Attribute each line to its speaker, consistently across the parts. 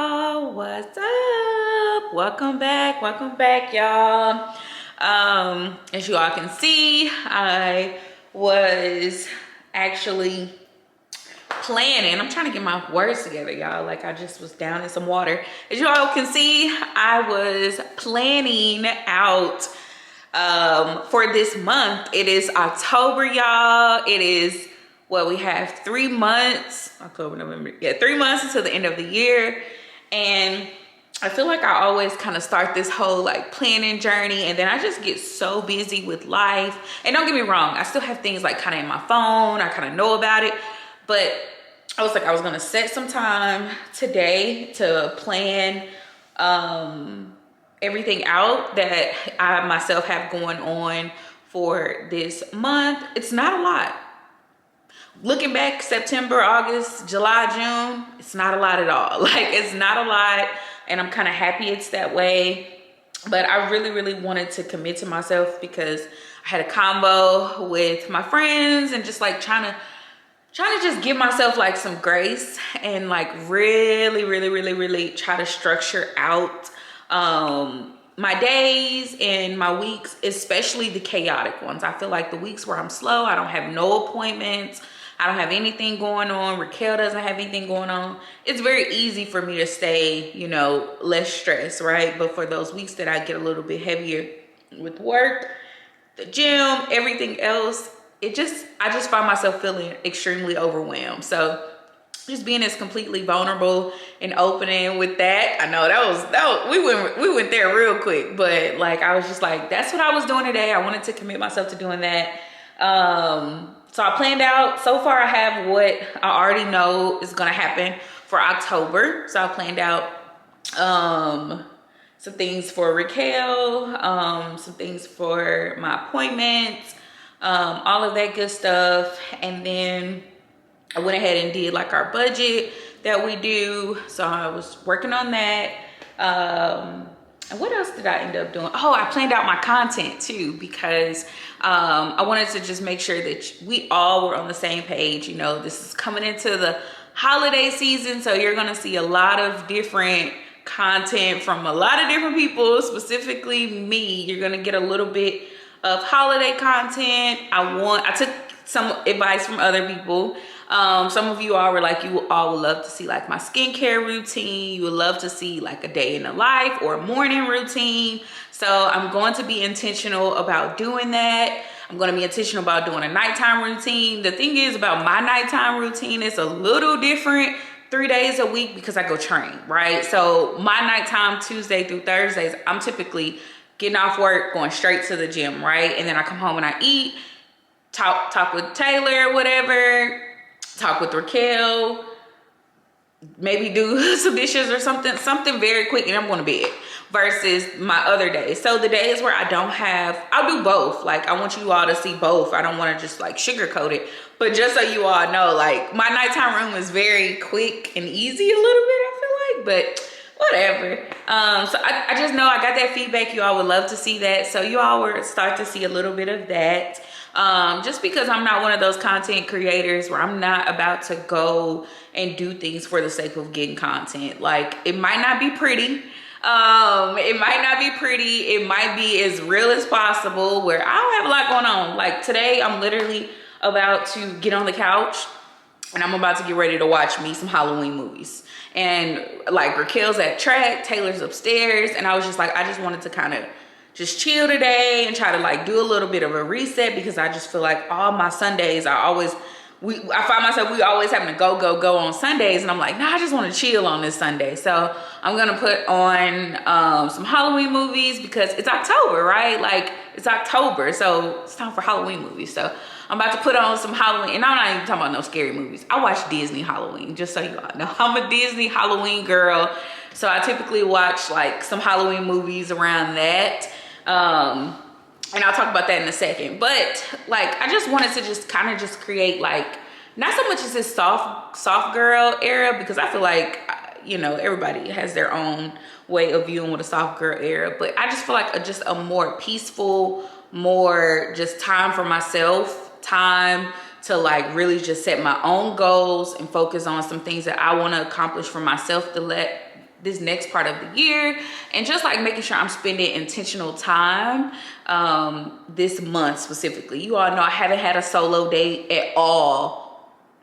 Speaker 1: y'all, what's up? Welcome back y'all. As you all can see, I was actually planning. I'm trying to get my words together, y'all. Like I just was down in some water. As you all can see, I was planning out for this month. It is October, y'all. It is what we have 3 months, October, November, 3 months until the end of the year. And I feel like I always kind of start this whole like planning journey, and then I just get so busy with life. And don't get me wrong, I still have things like kind of in my phone, I kind of know about it, but I was like, I was gonna set some time today to plan everything out that I myself have going on for this month. It's not a lot. Looking back, September, August, July, June, it's not a lot at all. Like, it's not a lot, and I'm kind of happy it's that way. But I really wanted to commit to myself because I had a convo with my friends and just like trying to just give myself like some grace and like really try to structure out my days and my weeks, especially the chaotic ones. I feel like the weeks where I'm slow, I don't have no appointments, I don't have anything going on, Raquel doesn't have anything going on, it's very easy for me to stay, you know, less stressed, right? But for those weeks that I get a little bit heavier with work, the gym, everything else, I just find myself feeling extremely overwhelmed. So just being as completely vulnerable and opening with that, I know we went there real quick, but like I was just like, that's what I was doing today. I wanted to commit myself to doing that. So I planned out, so far I have what I already know is gonna happen for October. So I planned out some things for Raquel, some things for my appointments, all of that good stuff. And then I went ahead and did like our budget that we do. So I was working on that. And what else did I end up doing? Oh, I planned out my content too, because I wanted to just make sure that we all were on the same page. You know, this is coming into the holiday season, so you're gonna see a lot of different content from a lot of different people, specifically me. You're gonna get a little bit of holiday content. I took some advice from other people. Some of you all were like, you all would love to see like my skincare routine. You would love to see like a day in the life or a morning routine. So I'm going to be intentional about doing that. I'm going to be intentional about doing a nighttime routine. The thing is about my nighttime routine, it's a little different 3 days a week because I go train, right? So my nighttime Tuesday through Thursdays, I'm typically getting off work, going straight to the gym, right? And then I come home and I eat, talk with Taylor, whatever, talk with Raquel, maybe do some dishes or something very quick, and I'm going to bed, versus my other days. So the days where I'll do both. Like, I want you all to see both. I don't want to just like sugarcoat it, but just so you all know, like my nighttime room is very quick and easy a little bit, I feel like, but whatever. So I just know I got that feedback. You all would love to see that. So you all will start to see a little bit of that. Just because I'm not one of those content creators where I'm not about to go and do things for the sake of getting content. Like, it might not be pretty. It might be as real as possible, where I don't have a lot going on. Like today, I'm literally about to get on the couch and I'm about to get ready to watch me some Halloween movies. And like Raquel's at track, Taylor's upstairs. And I was just like, I just wanted to kind of just chill today and try to like do a little bit of a reset, because I just feel like all my Sundays I find myself, we always having to go on Sundays, and I'm like, nah, I just want to chill on this Sunday. So I'm gonna put on some Halloween movies because it's October, right? Like, it's October, so it's time for Halloween movies. So I'm about to put on some Halloween, and I'm not even talking about no scary movies. I watch Disney Halloween, just so you all know. I'm a Disney Halloween girl, so I typically watch like some Halloween movies around that. And I'll talk about that in a second. But like, I just wanted to just kind of just create like, not so much as this soft girl era, because I feel like, you know, everybody has their own way of viewing what a soft girl era, but I just feel like just a more peaceful, more just time for myself, time to like really just set my own goals and focus on some things that I want to accomplish for myself, to let this next part of the year, and just like making sure I'm spending intentional time this month specifically. You all know I haven't had a solo date at all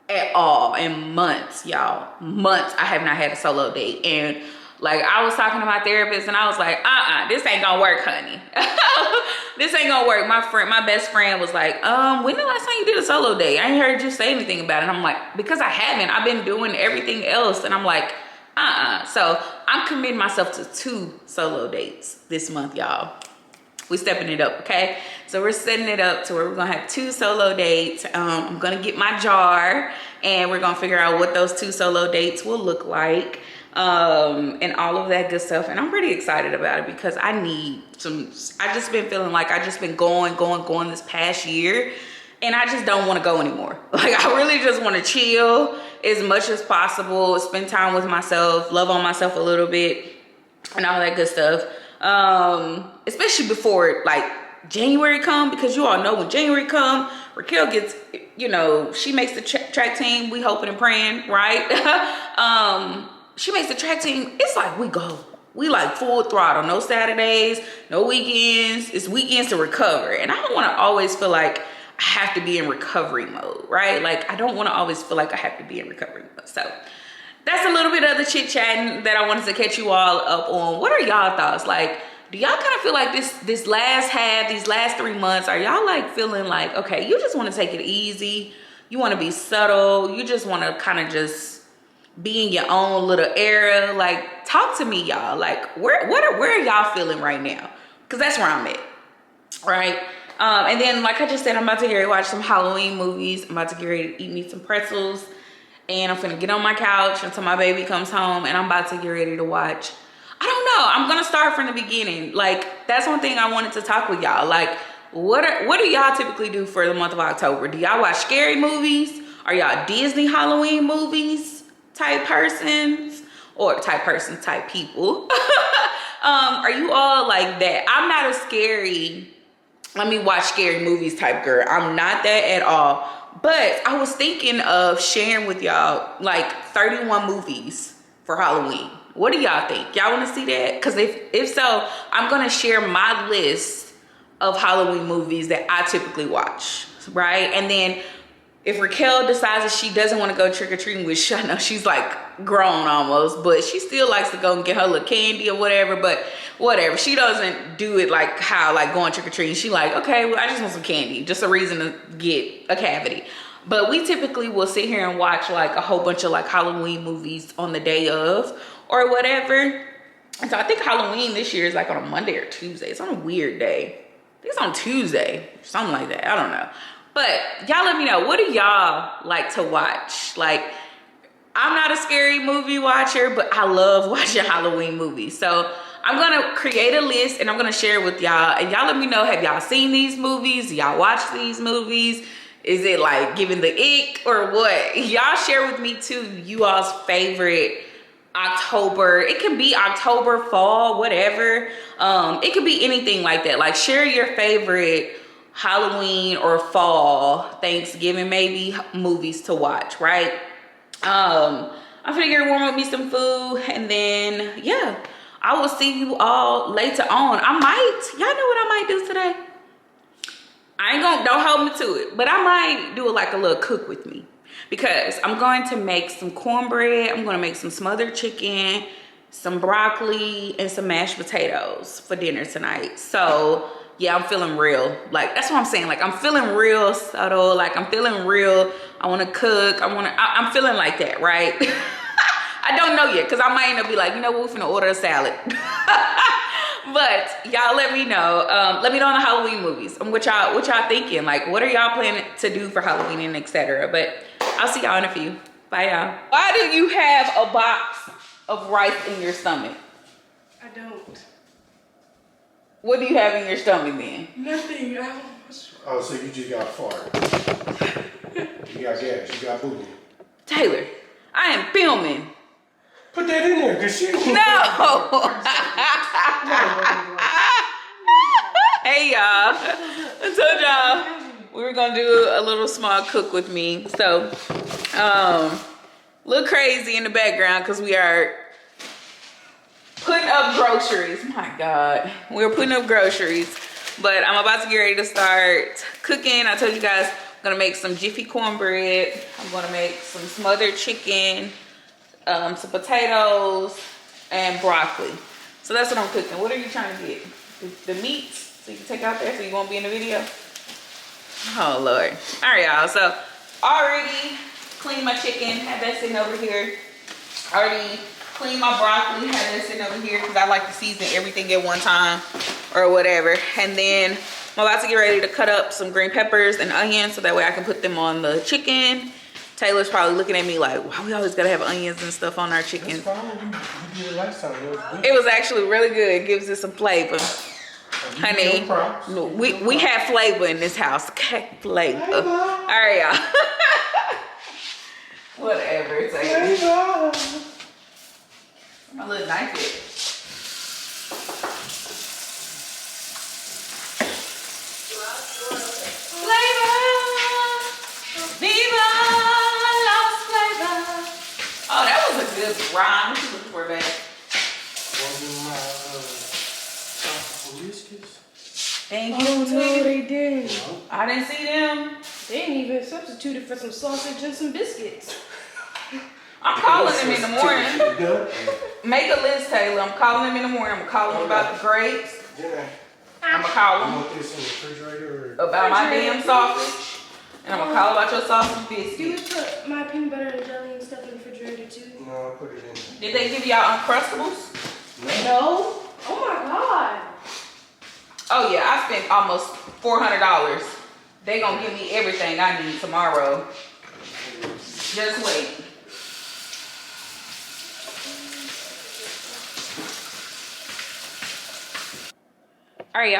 Speaker 1: in months, y'all. Months I have not had a solo date. And like, I was talking to my therapist and I was like, this ain't gonna work, honey. This ain't gonna work. My best friend was like, when the last time you did a solo date? I ain't heard you say anything about it. And I'm like, because I haven't. I've been doing everything else. And I'm like, So I'm committing myself to 2 solo dates this month, y'all. We stepping it up, okay? So we're setting it up to where we're gonna have 2 solo dates. I'm gonna get my jar and we're gonna figure out what those 2 solo dates will look like, and all of that good stuff. And I'm pretty excited about it because I just been feeling like I just been going this past year, and I just don't want to go anymore. Like, I really just want to chill as much as possible, spend time with myself, love on myself a little bit, and all that good stuff. Especially before like January come, because you all know when January come, Raquel gets, you know, she makes the track team. We hoping and praying, right? She makes the track team. It's like we like full throttle, no Saturdays, no weekends. It's weekends to recover. And I don't want to always feel like I have to be in recovery mode, right? Like, I don't want to always feel like I have to be in recovery mode. So that's a little bit of the chit chatting that I wanted to catch you all up on. What are y'all thoughts? Like, do y'all kind of feel like this last half, these last 3 months, are y'all like feeling like, okay, you just want to take it easy, you want to be subtle, you just want to kind of just be in your own little era? Like, talk to me, y'all. Like, where are y'all feeling right now? Because that's where I'm at, right? And then, like I just said, I'm about to get ready to watch some Halloween movies. I'm about to get ready to eat me some pretzels, and I'm finna get on my couch until my baby comes home, and I'm about to get ready to watch. I don't know. I'm gonna start from the beginning. Like, that's one thing I wanted to talk with y'all. Like, what do y'all typically do for the month of October? Do y'all watch scary movies? Are y'all Disney Halloween movies type persons, or type people? Are you all like that? I'm not a scary, let me watch scary movies type girl. I'm not that at all. But I was thinking of sharing with y'all like 31 movies for Halloween. What do y'all think? Y'all want to see that? Because if so, I'm going to share my list of Halloween movies that I typically watch, right? And then if Raquel decides that she doesn't want to go trick-or-treating, which I know she's like grown almost, but she still likes to go and get her little candy or whatever, but whatever. She doesn't do it like how, like going trick-or-treating. She like, okay, well, I just want some candy. Just a reason to get a cavity. But we typically will sit here and watch like a whole bunch of like Halloween movies on the day of or whatever. And so I think Halloween this year is like on a Monday or Tuesday. It's on a weird day. I think it's on Tuesday, something like that. I don't know. But y'all let me know, what do y'all like to watch? Like, I'm not a scary movie watcher, but I love watching Halloween movies. So I'm gonna create a list and I'm gonna share it with y'all. And y'all let me know, have y'all seen these movies? Do y'all watch these movies? Is it like giving the ick or what? Y'all share with me too, you all's favorite October. It can be October, fall, whatever. It could be anything like that. Like, share your favorite Halloween or fall, Thanksgiving maybe, movies to watch, right? I'm gonna get warm up me some food, and then yeah, I will see you all later on. Y'all know what I might do today? I ain't gonna, don't hold me to it, but I might do like a little cook with me, because I'm going to make some cornbread, I'm gonna make some smothered chicken, some broccoli, and some mashed potatoes for dinner tonight. So yeah, I'm feeling real. Like, that's what I'm saying. Like, I'm feeling real subtle. Like, I'm feeling real. I want to cook. I'm feeling like that, right? I don't know yet, because I might end up be like, you know what, we're finna order a salad. But y'all let me know. Let me know on the Halloween movies and what y'all thinking. Like, what are y'all planning to do for Halloween and etc. But I'll see y'all in a few. Bye, y'all. Why do you have a box of rice in your stomach?
Speaker 2: I don't.
Speaker 1: What do you have in your stomach then?
Speaker 2: Nothing.
Speaker 3: Oh, so you just got fart. You got gas. You got booty.
Speaker 1: Taylor, I am filming.
Speaker 3: Put that in there, cause she.
Speaker 1: No. Hey y'all, I told y'all we were gonna do a little small cook with me. So, a little crazy in the background because we are groceries. My God. We were putting up groceries. But I'm about to get ready to start cooking. I told you guys I'm gonna make some Jiffy cornbread. I'm gonna make some smothered chicken, some potatoes, and broccoli. So that's what I'm cooking. What are you trying to get? The meats so you can take out there so you won't be in the video? Oh Lord. All right, y'all. So already cleaned my chicken, had that sitting over here. Already cleaned my broccoli, had that sitting over here because I like to season everything at one time or whatever. And then I'm about to get ready to cut up some green peppers and onions so that way I can put them on the chicken. Taylor's probably looking at me like, why we always gotta have onions and stuff on our chicken?
Speaker 3: That's fine. You did it last time.
Speaker 1: It was actually really good. It gives it some flavor. Honey, we have flavor in this house. Okay, flavor. All right, y'all. Whatever, Taylor. My little knife it. Flavor, viva la flavor. Oh, that was a good rhyme. What you looking for, babe? Thank you.
Speaker 2: Oh no, they did.
Speaker 1: I didn't see them.
Speaker 2: They didn't even substitute it for some sausage and some biscuits.
Speaker 1: I'm calling them in the morning. Make a list, Taylor. I'm calling them in the morning. I'm gonna call them about the grapes. I'm gonna call them about my damn sausage. And I'm gonna call about your sausage biscuits.
Speaker 2: You would put my peanut butter and jelly and stuff in the refrigerator too?
Speaker 3: No, I put it in.
Speaker 1: Did they give y'all Uncrustables?
Speaker 2: No. Oh my God.
Speaker 1: Oh yeah, I spent almost $400. They gonna give me everything I need tomorrow. Just wait. All right,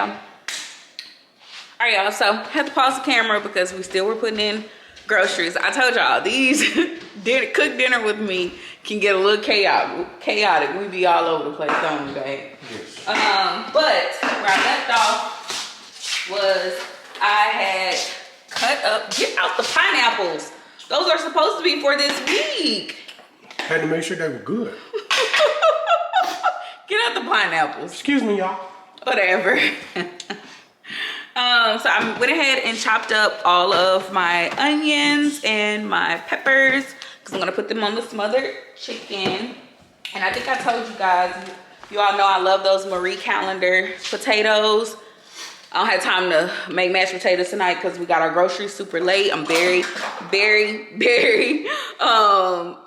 Speaker 1: y'all. So I had to pause the camera because we still were putting in groceries. I told y'all these cook dinner with me can get a little chaotic. We be all over the place, don't we, babe?
Speaker 3: Yes.
Speaker 1: But where I left off was I had cut up. Get out the pineapples. Those are supposed to be for this week.
Speaker 3: Had to make sure they were good.
Speaker 1: Get out the pineapples.
Speaker 3: Excuse me, y'all.
Speaker 1: Whatever. So I went ahead and chopped up all of my onions and my peppers because I'm gonna put them on the smothered chicken. And I think I told you guys, you all know I love those Marie Callender potatoes. I don't have time to make mashed potatoes tonight because we got our groceries super late. I'm very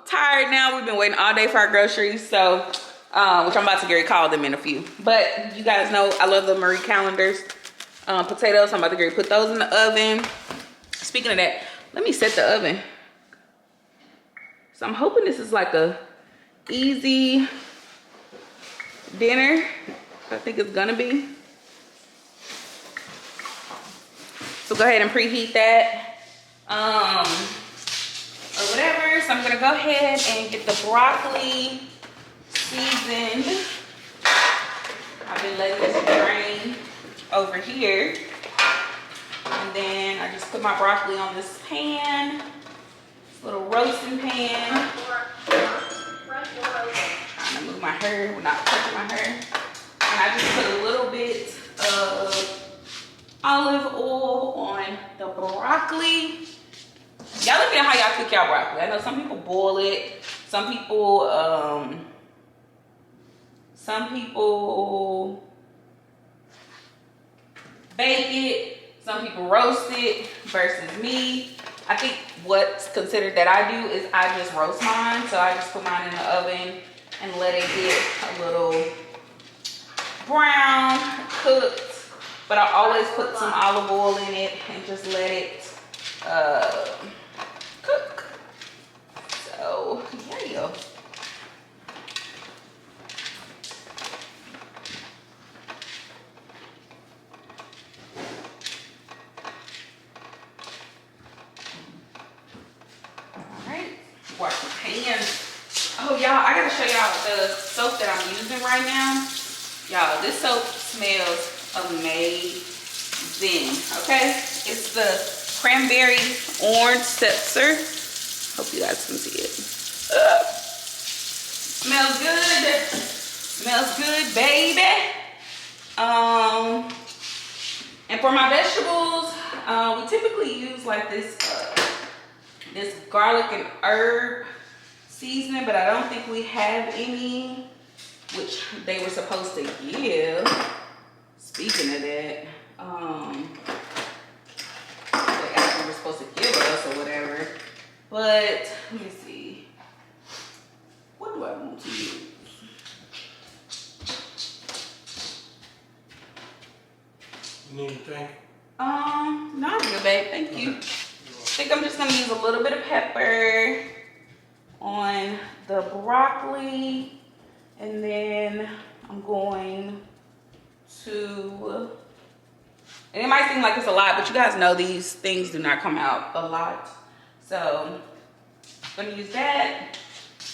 Speaker 1: tired now. We've been waiting all day for our groceries, so which I'm about to get call them in a few. But you guys know I love the Marie Callender's potatoes. So I'm about to put those in the oven. Speaking of that, let me set the oven. So I'm hoping this is like a easy dinner. I think it's gonna be. So go ahead and preheat that or whatever. So I'm gonna go ahead and get the broccoli seasoned. I've been letting this drain over here. And then I just put my broccoli on this pan, this little roasting pan. Trying to move my hair, not touching my hair. And I just put a little bit of olive oil on the broccoli. Y'all let me know how y'all cook y'all broccoli. I know some people boil it. Some people bake it. Some people roast it versus me. I think what's considered that I do is I just roast mine. So I just put mine in the oven and let it get a little brown, cooked. But I always put some olive oil in it and just let it cook. So, yeah. Alright, wash my hands. Oh, y'all, I gotta show y'all the soap that I'm using right now. Y'all, this soap smells amazing. Okay, it's the cranberry orange sepser. Hope you guys can see it. Smells good. Smells good. good, baby. And for my vegetables, we typically use like this this garlic and herb seasoning, but I don't think we have any, which they were supposed to give. Speaking of that, they actually were supposed to give us or whatever. But let me see. What do I want to use?
Speaker 3: You need anything?
Speaker 1: No, I'm good, babe. Thank you. I think I'm just gonna use a little bit of pepper on the broccoli, and then I'm going to, and it might seem like it's a lot, but you guys know these things do not come out a lot. So I'm gonna use that,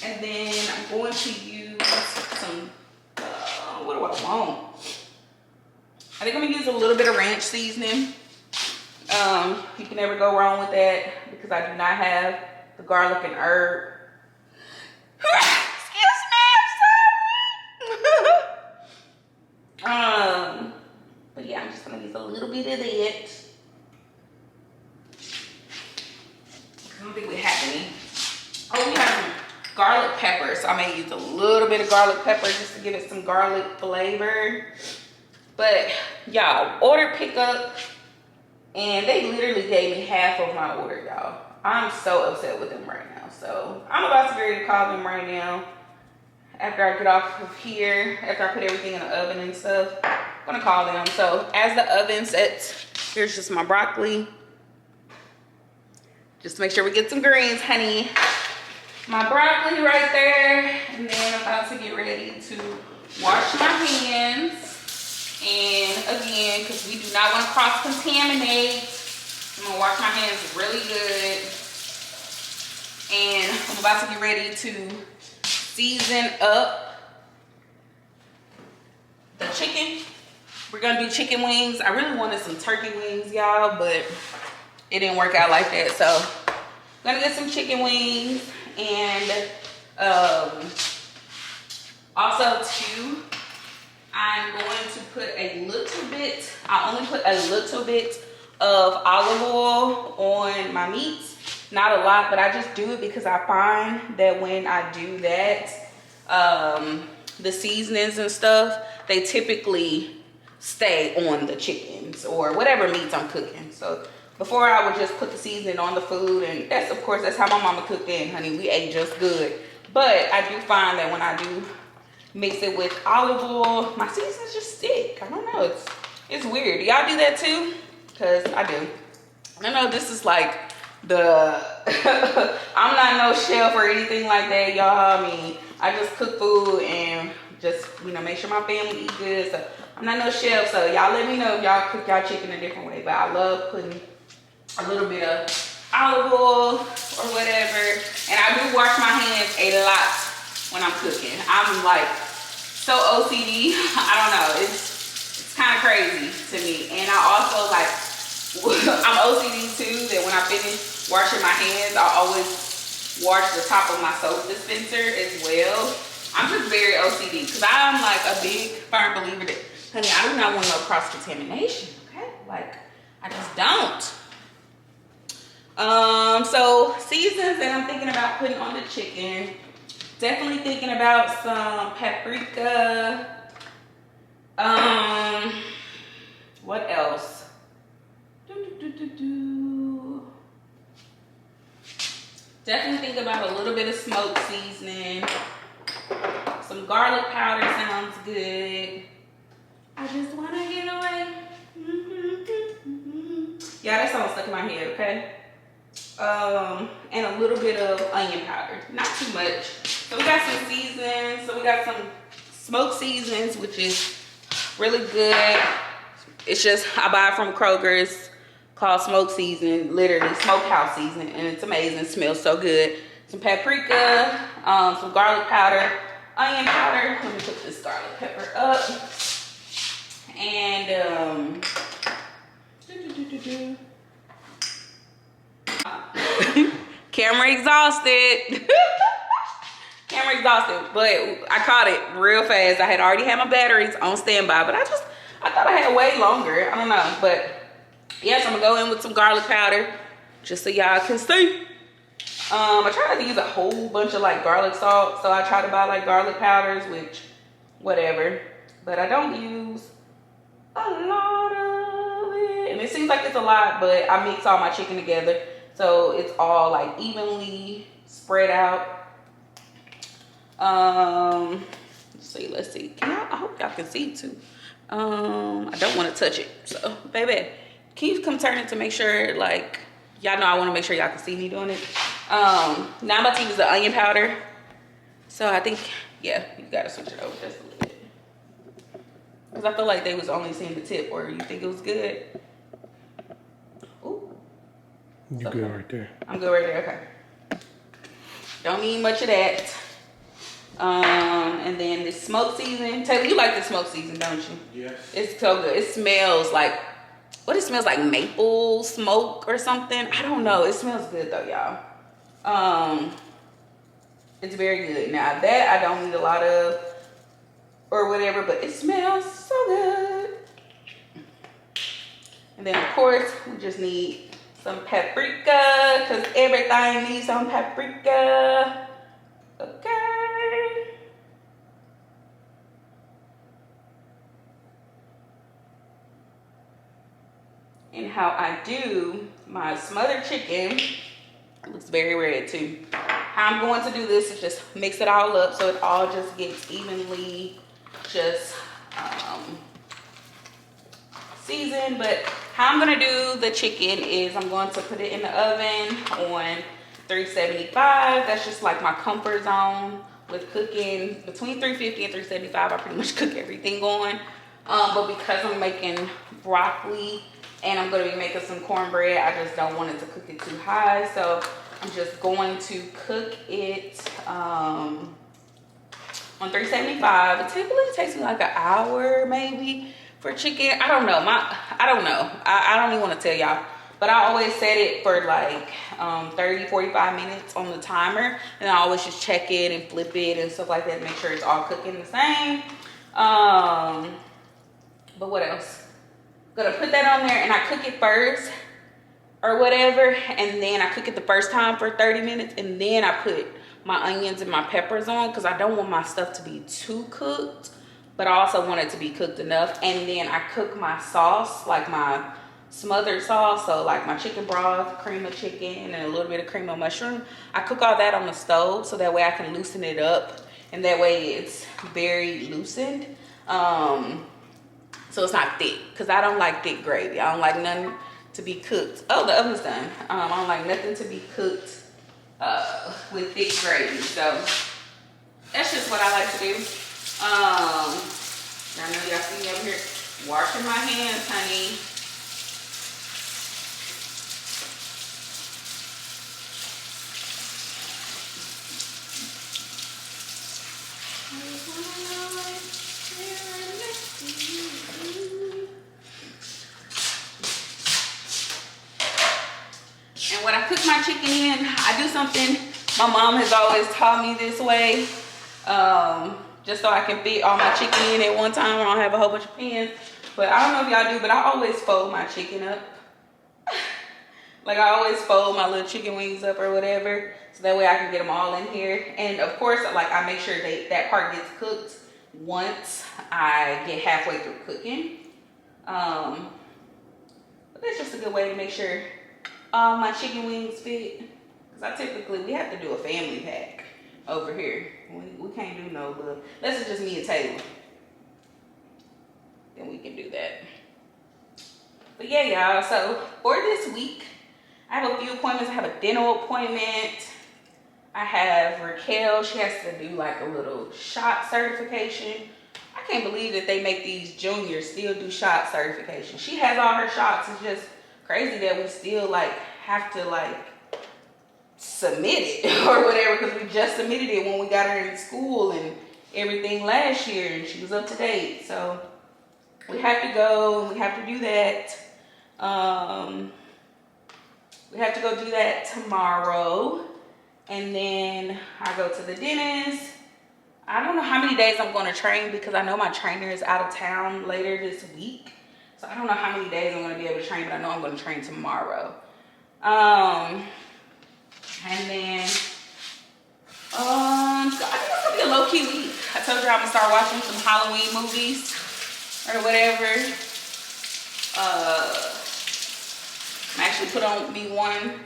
Speaker 1: and then I'm going to use some, what do I want? I think I'm gonna use a little bit of ranch seasoning. You can never go wrong with that because I do not have the garlic and herb. Excuse me, I'm sorry. But yeah, I'm just gonna use a little bit of that. I don't think we have any. Oh, we have some garlic pepper, so I may use a little bit of garlic pepper just to give it some garlic flavor. But y'all, order pickup, and they literally gave me half of my order, y'all. I'm so upset with them right now. So I'm about to be ready to call them right now. After I get off of here, after I put everything in the oven and stuff, I'm gonna call them. So as the oven sets, here's just my broccoli. Just to make sure we get some greens, honey. My broccoli right there, and then I'm about to get ready to wash my hands. And again, because we do not want to cross-contaminate, I'm gonna wash my hands really good. And I'm about to get ready to season up the chicken. We're gonna do chicken wings. I really wanted some turkey wings, y'all, but it didn't work out like that. So I'm gonna get some chicken wings, and also too, I'm going to put a little bit, I only put a little bit of olive oil on my meats. Not a lot, but I just do it because I find that when I do that, the seasonings and stuff, they typically stay on the chickens or whatever meats I'm cooking. So before I would just put the seasoning on the food, and that's, of course, that's how my mama cooked in, honey. We ate just good. But I do find that when I do mix it with olive oil, my seasonings just stick. I don't know, it's weird. Do y'all do that too? Because I do. I know this is like the I'm not no chef or anything like that, y'all. I mean, I just cook food and just, you know, make sure my family eat good. So I'm not no chef, so y'all let me know if y'all cook y'all chicken a different way. But I love putting a little bit of olive oil or whatever. And I do wash my hands a lot when I'm cooking. I'm like so OCD. I don't know. It's kind of crazy to me. And I also like, I'm OCD too, that when I finish washing my hands, I always wash the top of my soap dispenser as well. I'm just very OCD because I'm like a big firm believer that, honey, I do not want no cross-contamination, okay? Like, I just don't. So seasons that I'm thinking about putting on the chicken, definitely thinking about some paprika. What else? Definitely think about a little bit of smoked seasoning. Some garlic powder sounds good. I just want to get away. Yeah, that song stuck in my head, okay? And a little bit of onion powder, not too much. So we got some seasonings. So we got some smoked seasonings, which is really good. It's just, I buy it from Kroger's, called smoked seasoning, literally smokehouse seasoning, and it's amazing. It smells so good. Some paprika, some garlic powder, onion powder. Let me put this garlic pepper up. And camera exhausted. Camera camera exhausted, but I caught it real fast. I had already had my batteries on standby, but I thought I had way longer. I don't know, but yes, I'm gonna go in with some garlic powder just so y'all can see. I try not to use a whole bunch of like garlic salt, so I try to buy like garlic powders, which whatever, but I don't use a lot of it. And it seems like it's a lot, but I mix all my chicken together, so it's all like evenly spread out. Let's see. I hope y'all can see too. I don't want to touch it, so baby, can you come turn it to make sure, like, y'all know I want to make sure y'all can see me doing it. Now I'm about to use the onion powder, so I think, yeah, you gotta switch it over just a little bit, because I feel like they was only seeing the tip. Or you think it was good? Ooh,
Speaker 3: You good right there.
Speaker 1: I'm good right there. Okay, don't need much of that. And then the smoke season. Taylor, you like the smoke season, don't you?
Speaker 3: Yes.
Speaker 1: It's so good. It smells like, what it smells like, maple smoke or something. I don't know. It smells good though, y'all. It's very good. Now that I don't need a lot of or whatever, but it smells so good. And then of course we just need some paprika, because everything needs some paprika. Okay. And how I do my smothered chicken, it looks very red too. How I'm going to do this is just mix it all up so it all just gets evenly just seasoned. But how I'm gonna do the chicken is I'm going to put it in the oven on 375. That's just like my comfort zone with cooking. Between 350 and 375, I pretty much cook everything on. But because I'm making broccoli and I'm gonna be making some cornbread, I just don't want it to cook it too high. So I'm just going to cook it on 375. It typically takes me like an hour maybe for chicken. I don't know. I don't even want to tell y'all. But I always set it for like 30, 45 minutes on the timer. And I always just check it and flip it and stuff like that to make sure it's all cooking the same. But what else? Gonna put that on there and I cook it first or whatever. And then I cook it the first time for 30 minutes. And then I put my onions and my peppers on, because I don't want my stuff to be too cooked, but I also want it to be cooked enough. And then I cook my sauce, like my smothered sauce, so like my chicken broth, cream of chicken, and a little bit of cream of mushroom. I cook all that on the stove so that way I can loosen it up, and that way it's very loosened, so it's not thick, because I don't like thick gravy. I don't like nothing to be cooked. Oh, the oven's done. I don't like nothing to be cooked with thick gravy. So that's just what I like to do. I know y'all see me over here washing my hands, honey. And when I cook my chicken in, I do something my mom has always taught me this way, just so I can fit all my chicken in at one time. I don't have a whole bunch of pans, but I don't know if y'all do, but I always fold my chicken up. Like I always fold my little chicken wings up or whatever, so that way I can get them all in here. And of course, like I make sure that part gets cooked once I get halfway through cooking. But that's just a good way to make sure all my chicken wings fit. Because we have to do a family pack over here. We can't do no little, unless it's just me and Taylor. Then we can do that. But yeah, y'all, so for this week, I have a few appointments. I have a dental appointment. I have Raquel, she has to do like a little shot certification. I can't believe that they make these juniors still do shot certification. She has all her shots. It's just crazy that we still like have to like submit it or whatever, because we just submitted it when we got her in school and everything last year and she was up to date. So we have to go and we have to do that. We have to go do that tomorrow. And then I go to the dentist I don't know how many days I'm going to train because I know my trainer is out of town later this week. So I don't know how many days I'm going to be able to train, but I know I'm going to train tomorrow. And then, I think it's going to be a low-key week. I told you I'm going to start watching some Halloween movies or whatever. I'm actually put on me one.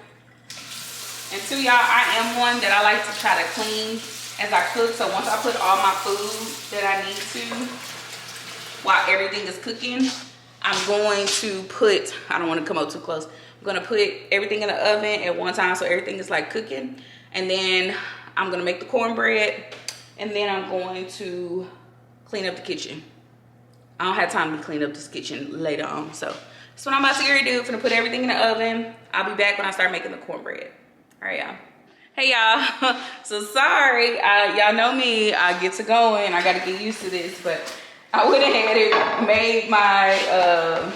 Speaker 1: And two, y'all, I am one that I like to try to clean as I cook. So once I put all my food that I need to while everything is cooking, I'm going to put, I don't want to come up too close. I'm going to put everything in the oven at one time so everything is like cooking. And then I'm going to make the cornbread. And then I'm going to clean up the kitchen. I don't have time to clean up this kitchen later on. So that's what I'm about to get ready to do. I'm going to put everything in the oven. I'll be back when I start making the cornbread. All right, y'all. Hey, y'all. So sorry. Y'all know me. I get to going. I got to get used to this. But I went ahead and made my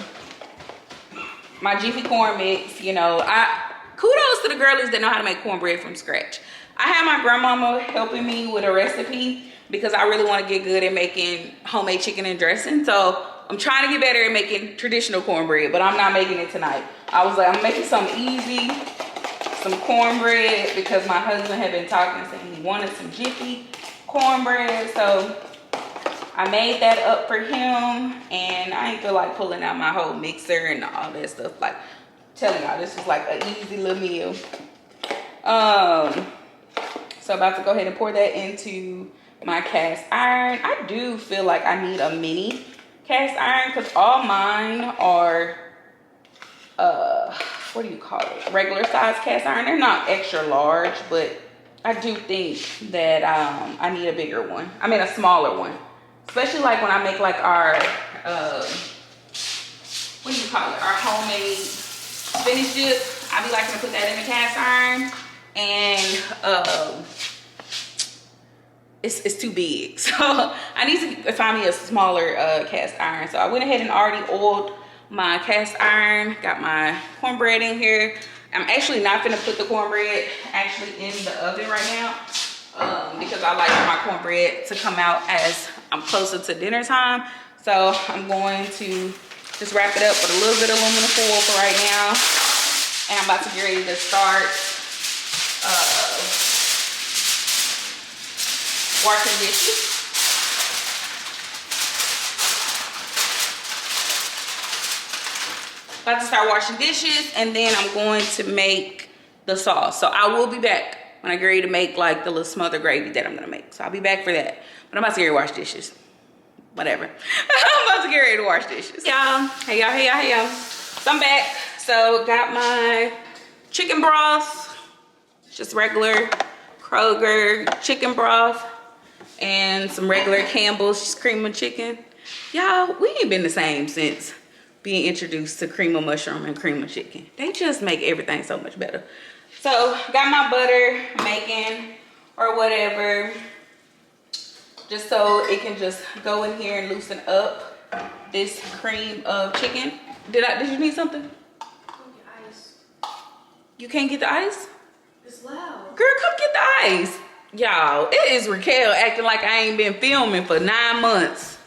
Speaker 1: my Jiffy corn mix. You know, kudos to the girlies that know how to make cornbread from scratch. I had my grandmama helping me with a recipe because I really want to get good at making homemade chicken and dressing. So I'm trying to get better at making traditional cornbread, but I'm not making it tonight. I was like, I'm making something easy. Some cornbread because my husband had been talking saying he wanted some Jiffy cornbread, so I made that up for him. And I ain't feel like pulling out my whole mixer and all that stuff. Like, telling y'all, this is like an easy little meal. So about to go ahead and pour that into my cast iron. I do feel like I need a mini cast iron because all mine are what do you call it, regular size cast iron. They're not extra large, but I do think that I need a bigger one. I mean a smaller one, especially like when I make like our what do you call it, our homemade spinach dip. I be liking to put that in the cast iron, and it's too big, so I need to find me a smaller cast iron. So I went ahead and already oiled my cast iron, got my cornbread in here. I'm actually not gonna put the cornbread actually in the oven right now because I like my cornbread to come out as I'm closer to dinner time. So I'm going to just wrap it up with a little bit of aluminum foil for right now. And I'm about to get ready to start washing dishes. About to start washing dishes, and then I'm going to make the sauce. So I will be back when I get ready to make like the little smothered gravy that I'm gonna make. So I'll be back for that. But I'm about to get ready to wash dishes. Whatever. I'm about to get ready to wash dishes. Y'all, hey y'all, hey y'all, hey y'all. So I'm back. So got my chicken broth, just regular Kroger chicken broth, and some regular Campbell's cream of chicken. Y'all, we ain't been the same since being introduced to cream of mushroom and cream of chicken. They just make everything so much better. So got my butter making or whatever, just so it can just go in here and loosen up this cream of chicken. Did you need something?
Speaker 2: Get ice.
Speaker 1: You can't get the ice?
Speaker 2: It's loud.
Speaker 1: Girl, come get the ice. Y'all, it is Raquel acting like I ain't been filming for 9 months.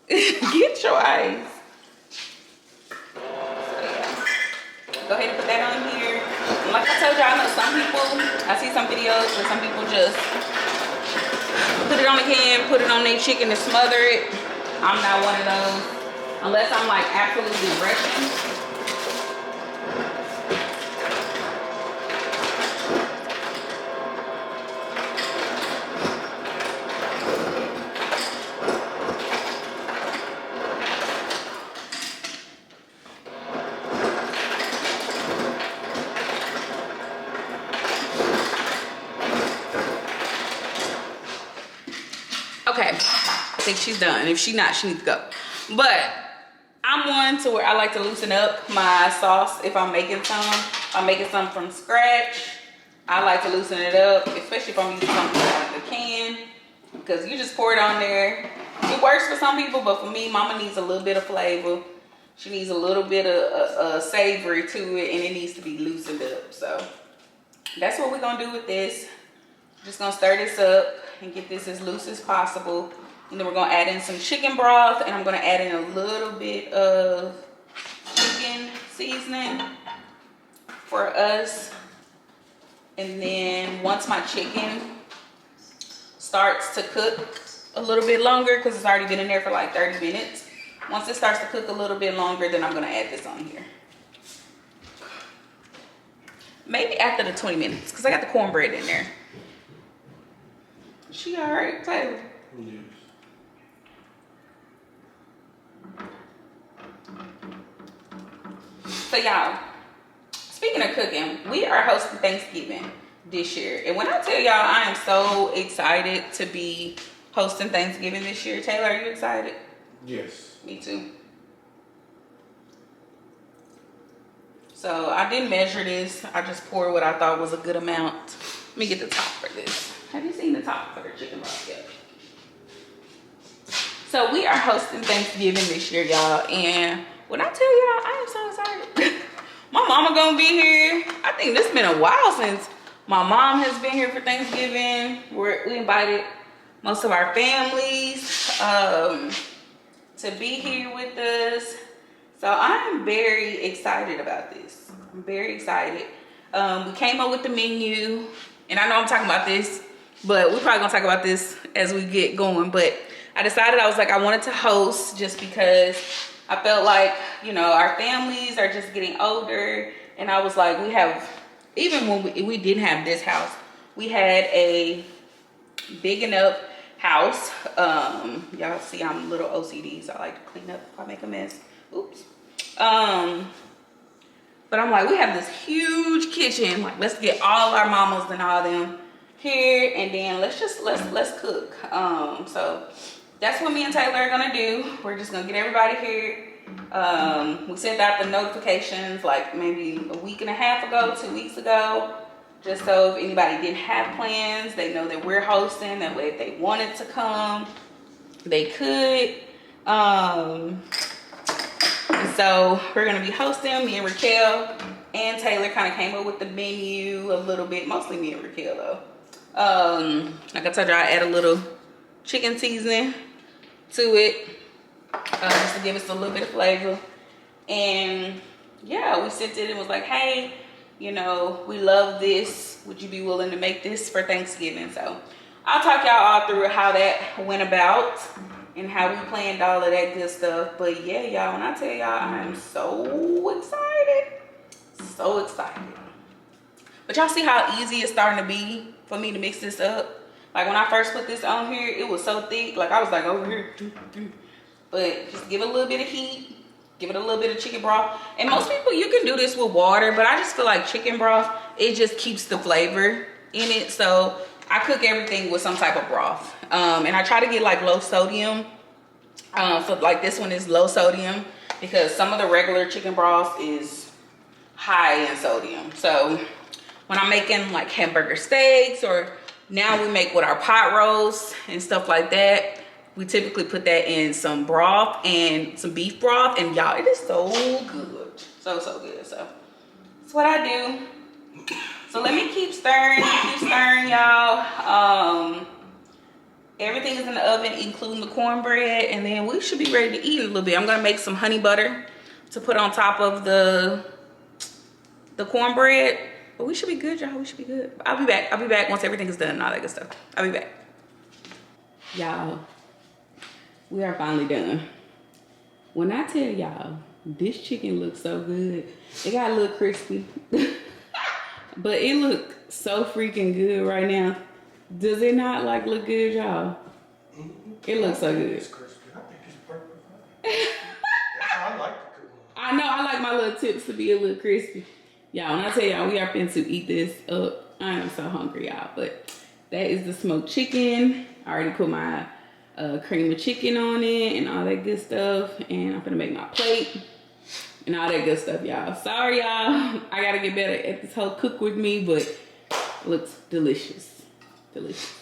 Speaker 1: Get your ice. Go ahead and put that on here. And like I told y'all, I know some people, I see some videos where some people just put it on the can, put it on their chicken and smother it. I'm not one of those. Unless I'm like absolutely rushing. Okay, I think she's done. If she's not, she needs to go. But I'm one to where I like to loosen up my sauce if I'm making some. If I'm making some from scratch, I like to loosen it up, especially if I'm using something like a can, because you just pour it on there. It works for some people, but for me, mama needs a little bit of flavor. She needs a little bit of savory to it, and it needs to be loosened up. So that's what we're gonna do with this. Just gonna stir this up and get this as loose as possible. And then we're gonna add in some chicken broth, and I'm gonna add in a little bit of chicken seasoning for us. And then once my chicken starts to cook a little bit longer, because it's already been in there for like 30 minutes. Once it starts to cook a little bit longer, then I'm gonna add this on here. Maybe after the 20 minutes, because I got the cornbread in there. She all right, Taylor?
Speaker 3: Yes.
Speaker 1: So y'all, speaking of cooking, we are hosting Thanksgiving this year. And when I tell y'all, I am so excited to be hosting Thanksgiving this year. Taylor, are you excited?
Speaker 3: Yes.
Speaker 1: Me too. So I didn't measure this. I just poured what I thought was a good amount. Let me get the top for this. Have you seen the top for the chicken broth yet? So we are hosting Thanksgiving this year, y'all. And when I tell y'all, I am so excited. My mama gonna be here. I think this been a while since my mom has been here for Thanksgiving. We invited most of our families to be here with us. So I'm very excited about this. I'm very excited. We came up with the menu, and I know I'm talking about this, but we're probably gonna talk about this as we get going. But I decided, I was like, I wanted to host just because I felt like, you know, our families are just getting older. And I was like, we have, even when we didn't have this house, we had a big enough house. Y'all see I'm a little OCD, so I like to clean up if I make a mess. Oops. But I'm like, we have this huge kitchen. Like, let's get all our mamas and all them here, and then let's cook. So that's what me and Taylor are gonna do. We're just gonna get everybody here. We sent out the notifications like maybe a week and a half ago, 2 weeks ago, just so if anybody didn't have plans, they know that we're hosting. That way, if they wanted to come, they could. So we're gonna be hosting. Me and Raquel and Taylor kind of came up with the menu a little bit, mostly me and Raquel though. Like I told you, I add a little chicken seasoning to it, just to give us a little bit of flavor. And yeah, we sent it and was like, hey, you know, we love this. Would you be willing to make this for Thanksgiving? So I'll talk y'all all through how that went about and how we planned all of that good stuff. But yeah, y'all, when I tell y'all, I am so excited. So excited. But y'all see how easy it's starting to be for me to mix this up? Like when I first put this on here, it was so thick. Like I was like over here. But just give it a little bit of heat. Give it a little bit of chicken broth. And most people, you can do this with water, but I just feel like chicken broth, it just keeps the flavor in it. So I cook everything with some type of broth. And I try to get like low sodium. So like this one is low sodium because some of the regular chicken broth is high in sodium. So when I'm making like hamburger steaks, or now we make with our pot roast and stuff like that, we typically put that in some broth and some beef broth, and y'all, it is so good. So good. So that's what I do. So let me keep stirring, y'all. Everything is in the oven, including the cornbread, and then we should be ready to eat a little bit. I'm gonna make some honey butter to put on top of the cornbread. But we should be good, y'all. We should be good. I'll be back once everything is done and all that good stuff. I'll be back. Y'all, we are finally done. When I tell y'all, this chicken looks so good. It got a little crispy. But it looks so freaking good right now. Does it not like look good, y'all? It looks so good.
Speaker 3: It's crispy. I think it's perfect. That's how I like to cook.
Speaker 1: I know, I like my little tips to be a little crispy. Y'all, when I tell y'all we are finna to eat this up, I am so hungry, y'all. But that is the smoked chicken. I already put my cream of chicken on it and all that good stuff. And I'm gonna make my plate and all that good stuff, y'all. Sorry, y'all. I gotta get better at this whole cook with me, but it looks delicious. Delicious.